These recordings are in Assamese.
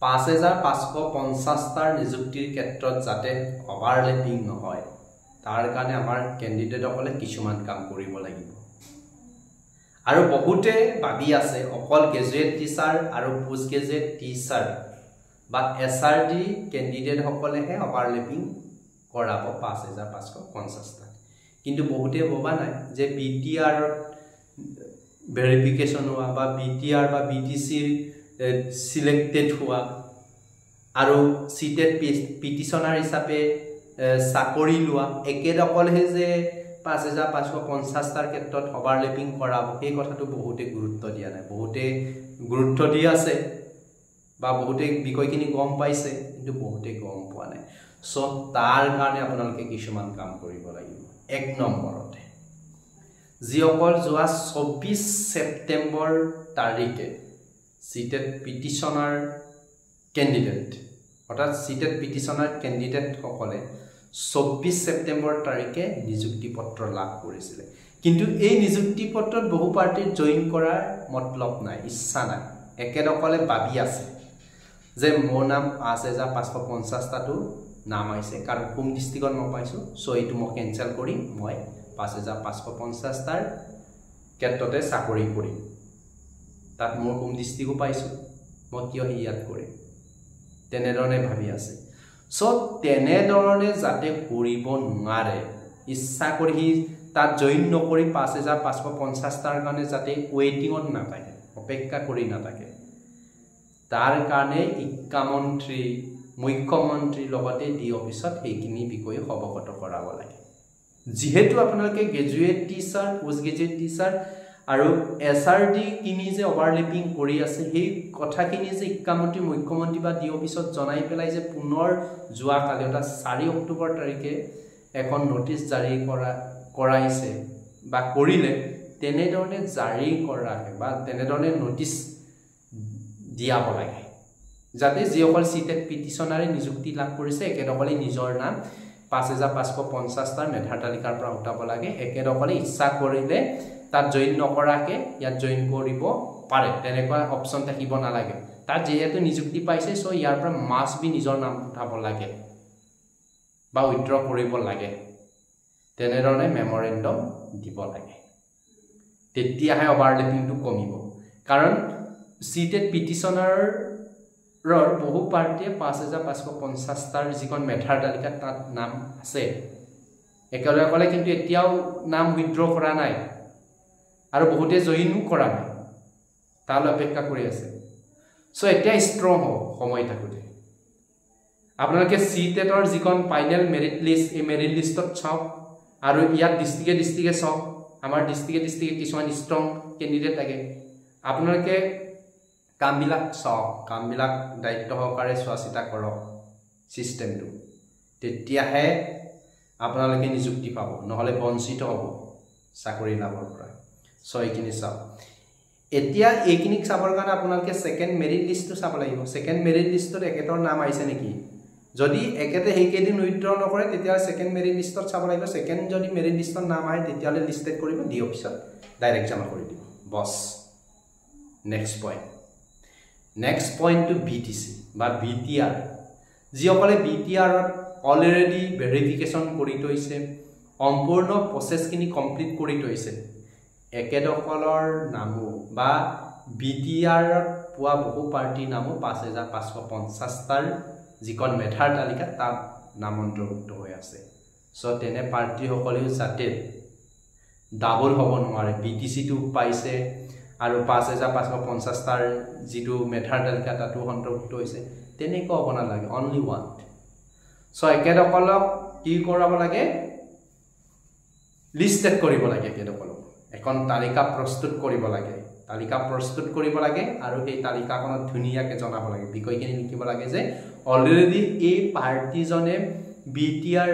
5550টাৰ নিযুক্তিৰ ক্ষেত্ৰত যাতে ওভাৰলেপিং নহয় তাৰ কাৰণে আমাৰ ক্যান্ডিডেটসকলে কিছুমান কাম কৰিব লাগিব আৰু বহুতে ভাবি আছে অকল গ্ৰেজুৱেট টিচাৰ আৰু পোষ্ট গ্ৰেজুৱেট টিচাৰ বা এসআৰডি ক্যান্ডিডেট সকলেহে ওভাৰলেপিং কৰাব 5550টা কিন্তু বহুতে ভবা নাই যে বিটিআৰ ভেৰিফিকেশন হোৱা বা বিটিআৰ বা বিটিসি সিলেক্টেড হোৱা আৰু সিটেড পিটিশনাৰ হিচাপে চাকৰি লোৱা একেদকলহে যে 5550টাৰ ক্ষেত্ৰত ওভাৰলেপিং কৰাব এই কথাটো বহুতে গুৰুত্ব দিয়া নাই বহুতে গুৰুত্ব দি আছে বা বহুতে বিষয়খিনি গম পাইছে কিন্তু বহুতে গম পোৱা নাই সো তাৰ কাৰণে আপোনালোকে কিছুমান কাম কৰিব লাগিব এক নম্বৰতে যিসকল যোৱা 24 সেপ্টেম্বৰ তাৰিখে সিটেড পিটিশনাৰ ক্যান্ডিডেট অৰ্থাৎ সিটেড পিটিশনাৰ ক্যান্ডিডেট সকলে 24 সেপ্টেম্বৰ তাৰিখে নিযুক্তি পত্ৰ লাভ কৰিছিল কিন্তু এই নিযুক্তি পত্ৰত বহু পাৰ্টিৰ জয়েন কৰাৰ মতলব নাই ইচ্ছা নাই একেদকলে ভাবি আছে যে মোৰ নাম 5550টাটো নাম আইছে কাৰণ কোন ডিস্ট্ৰিক্টত মই পাইছো সো এইটো মই কেনসেল কৰি মই 5550টাৰ ক্ষেত্ৰতে চাকৰি কৰিম তাত মোৰ কোন ডিস্ট্ৰিক্টও পাইছো মই কিয় হিয়াত কৰিম তেনেধৰণে ভাবি আছে সো তেনেধৰণে যাতে কৰিব নোৱাৰে ইচ্ছা কৰি তাত জয়েন নকৰি 5550টাৰ কাৰণে যাতে ওয়েটিংত নাথাকে অপেক্ষা কৰি নাথাকে তাৰ কাৰণে শিক্ষামন্ত্ৰী মুখ্যমন্ত্ৰীৰ লগতে ডি অফিসত এইখিনি বিষয়ে অৱগত কৰাব লাগে যেহেতু আপোনালোকে graduate teacher post graduate teacher আৰু এসআৰডি কিনি যে ওভাৰলেপিং কৰি আছে সেই কথাখিনি যে শিক্ষামন্ত্ৰী মুখ্যমন্ত্ৰী বা ডি অফিসত জনাই পেলাই যে পুনৰ যোৱা কালি অৰ্থাৎ 4 অক্টোবৰ তাৰিখে এখন নোটিছ জাৰি কৰাইছে বা কৰিলে তেনেধৰণে জাৰি কৰাকে বা তেনেধৰণে নোটিছ দিয়াব লাগে যাতে যিসকল সিটেড পিটিশনাৰে নিযুক্তি লাভ কৰিছে একেদকলে নিজৰ নাম 5550টাৰ মেধাৰ তালিকাৰ পৰা উঠাব লাগে একেদকলে ইচ্ছা কৰিলে তাত জয়েন নকৰাকে ইয়াত জয়েন কৰিব পাৰে তেনেকুৱা অপচন থাকিব নালাগে তাত যেহেতু নিযুক্তি পাইছে সো ইয়াৰ পৰা মাস্ট বি নিজৰ নাম উঠাব লাগে বা উইথড্ৰ কৰিব লাগে তেনেধৰণে মেমৰেন্ডাম দিব লাগে তেতিয়াহে ওভাৰলেপিংটো কমিব কাৰণ সিটেড পিটিশনাৰ বহু পাৰ্টিয়ে 5550টাৰ যিখন মেধাৰ তালিকাত তাত নাম আছে একেলগে কিন্তু এতিয়াও নাম উইথড্ৰ কৰা নাই আৰু বহুতে জয়েনো কৰা নাই তালৈ অপেক্ষা কৰি আছে সো এতিয়া ষ্ট্ৰং হ'ব সময় থাকোতে আপোনালোকে সিটেটৰ যিখন ফাইনেল মেৰিট লিষ্ট এই মেৰিট লিষ্টত চাওক আৰু ইয়াত ডিস্ট্ৰিক্টে চাওক আমাৰ ডিস্ট্ৰিক্টে কিছুমান ষ্ট্ৰং ক্যান্ডিডেট থাকে আপোনালোকে কামবিলাক চাওক কামবিলাক দায়িত্ব সহকাৰে চোৱাচিতা কৰক সিস্টেমটো তেতিয়াহে আপোনালোকে নিযুক্তি পাব নহলে বঞ্চিত হ'ব চাকৰি লাভৰ পৰা সো এইখিনি চাওক এতিয়া এইখিনিক চাবৰ কাৰণে আপোনালোকে সেকেন্ড মেৰিট লিষ্টটো চাব লাগিব সেকেন্ড মেৰিট লিষ্টত একেতৰ নাম আহিছে নেকি যদি একেতে হেকেদিন উইথড্ৰ নকৰে তেতিয়া সেকেন্ড মেৰিট লিষ্টত চাব লাগিব সেকেন্ড যদি মেৰিট লিষ্টত নাম আহে তেতিয়ালে লিস্টেড কৰিব ডি অফিসত ডাইৰেক্ট জমা কৰি দিব বস নেক্সট পইণ্ট টু বিটিসি বা বিটিআৰ যিসকলে বিটিআৰত অলৰেডি ভেৰিফিকেশন কৰি থৈছে সম্পূৰ্ণ প্ৰসেছখিনি কমপ্লিট কৰি থৈছে একেদকলৰ নামো বা বিটিআৰত পোৱা বহু পাৰ্টিৰ নামো 5550টাৰ যিখন মেধাৰ তালিকা তাত নাম অন্তৰ্ভুক্ত হৈ আছে সো তেনে পাৰ্টি সকলেও যাতে ডাবল হ'ব নোৱাৰে বিটিসিটো পাইছে আৰু 5550টাৰ যিটো মেধাৰ তালিকা তাতো অন্তৰ্ভুক্ত হৈছে তেনেকুৱা হ'ব নালাগে অনলি ওৱান সো একেদকলক কি কৰাব লাগে লিস্টেড কৰিব লাগে একেদকলক এখন তালিকা প্ৰস্তুত কৰিব লাগে আৰু এই তালিকাখনত ধুনিয়াকে জনাব লাগে বিষয়খিনি লিখিব লাগে যে অলৰেডি এই পাৰ্টিজনে বিটিআৰ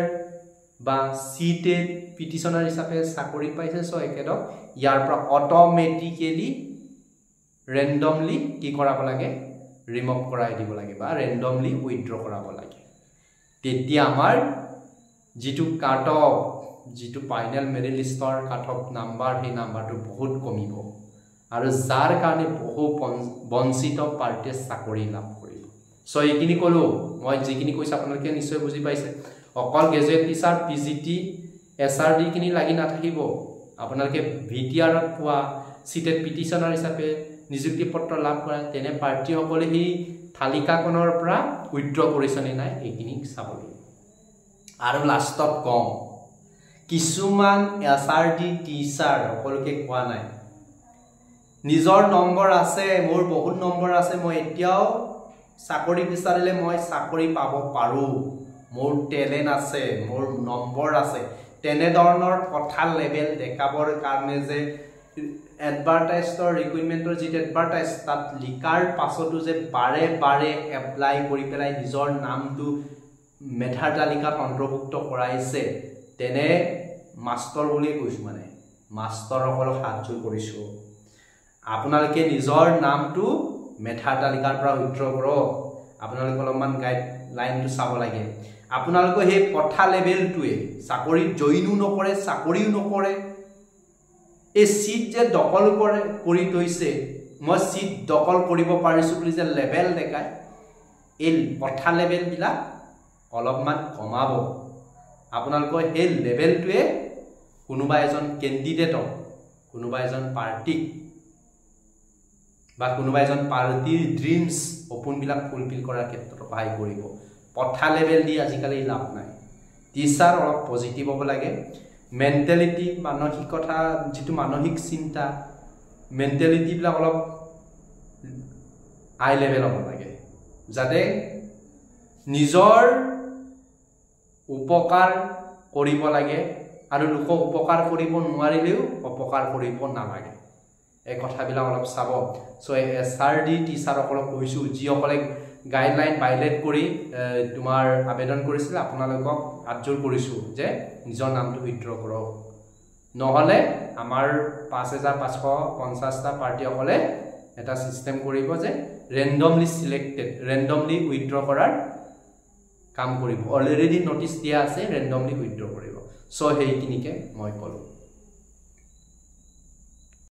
বা সিটেড পিটিশনাৰ হিচাপে চাকৰি পাইছে সো একেদক ইয়াৰ পৰা অটোমেটিক্যালি ৰেন্ডমলি কি কৰাব লাগে ৰিমুভ কৰাই দিব লাগে বা ৰেন্ডমলি উইথড্ৰ কৰাব লাগে তেতিয়া আমাৰ যিটো কাট অফ যিটো ফাইনেল মেৰিট লিষ্টৰ কাট অফ নাম্বাৰ সেই নাম্বাৰটো বহুত কমিব আৰু যাৰ কাৰণে বহু বঞ্চিত পাৰ্টিয়ে চাকৰি লাভ কৰিব সো এইখিনি কলো মই যিখিনি কৈছে আপোনালোকে নিশ্চয় বুজি পাইছে অকল গ্ৰেজুৱেট টিচাৰ পিজিটি এছআৰডি কিনি লাগি নাথাকিব আপোনালোকে ভিটিআৰত পোৱা সিটেট পিটিশনাৰ হিচাপে নিযুক্তি পত্ৰ লাভ কৰা তেনে পাৰ্টি সকলে এই তালিকাখনৰ পৰা উইথড্ৰ কৰিছনে নাই এইখিনি চাব লাগিব আৰু লাষ্টত কম কিছুমান এছআৰডি টিচাৰ সকলোকে কোৱা নাই নিজৰ নম্বৰ আছে মোৰ বহুত নম্বৰ আছে মই এতিয়াও চাকৰি বিচাৰিলে মই চাকৰি পাব পাৰো মোৰ টেলেন্ট আছে মোৰ নম্বৰ আছে তেনে ধৰণৰ কথা লেভেল দেখাবৰ কাৰণে যে এডভাৰটাইজৰ ৰিকুইৰমেন্টৰ যি এডভাৰটাইজ তাত লিখাৰ পাছতো যে বাৰে বাৰে এপ্লাই কৰি পেলাই নিজৰ নামটো মেধাৰ তালিকাত অন্তৰ্ভুক্ত কৰাইছে তেনে মাষ্টৰ বুলি কৈছো মানে মাষ্টৰসকলক হাতজোৰ কৰিছো আপোনালোকে নিজৰ নামটো মেধাৰ তালিকাৰ পৰা উইথড্ৰ কৰক আপোনালোকে অলপমান গাইডলাইনটো চাব লাগে আপোনালোকে সেই কথা লেভেলটোৱে চাকৰিত জইনো নকৰে চাকৰিও নকৰে এই সিট যে দখল কৰি থৈছে মই সিট দখল কৰিব পাৰিছো বুলি যে লেভেল দেখায় এই কথা লেভেল বিলাক অলপমান কমাব আপোনালোকৰ সেই লেভেলটোৱে কোনোবা এজন কেণ্ডিডেটক কোনোবা এজন পাৰ্টিক বা কোনোবা এজন পাৰ্টিৰ ড্ৰিমছ সপোনবিলাক ফুলফিল কৰাৰ ক্ষেত্ৰত সহায় কৰিব পথা লেভেল দি আজিকালি লাভ নাই টিচাৰ অলপ পজিটিভ হ'ব লাগে মেণ্টেলিটি মানসিকতা যেটো মানসিক চিন্তা মেণ্টেলিটি বিলাক অলপ হাই লেভেল হ'ব লাগে যাতে নিজৰ উপকাৰ কৰিব লাগে আৰু লোকক উপকাৰ কৰিব নোৱাৰিলেও অপকাৰ কৰিব নালাগে এই কথাবিলাক অলপ চাব সো এছআৰডি টিচাৰসকলক কৈছো যিসকলে গাইডলাইন ভাইলেট কৰি তোমাৰ আবেদন কৰিছিল আপোনালোকক হাতজোৰ কৰিছো যে নিজৰ নামটো উইথড্ৰ কৰক নহলে আমাৰ 5550টা পাৰ্টিসকলে এটা সিস্টেম কৰিব যে ৰেন্ডমলি সিলেক্টেড ৰেন্ডমলি উইথড্ৰ কৰাৰ কাম কৰিব অলৰেডি নোটিস দিয়া আছে ৰেন্ডমলি উইথড্ৰ কৰিব সো হেইখিনিকে মই কলো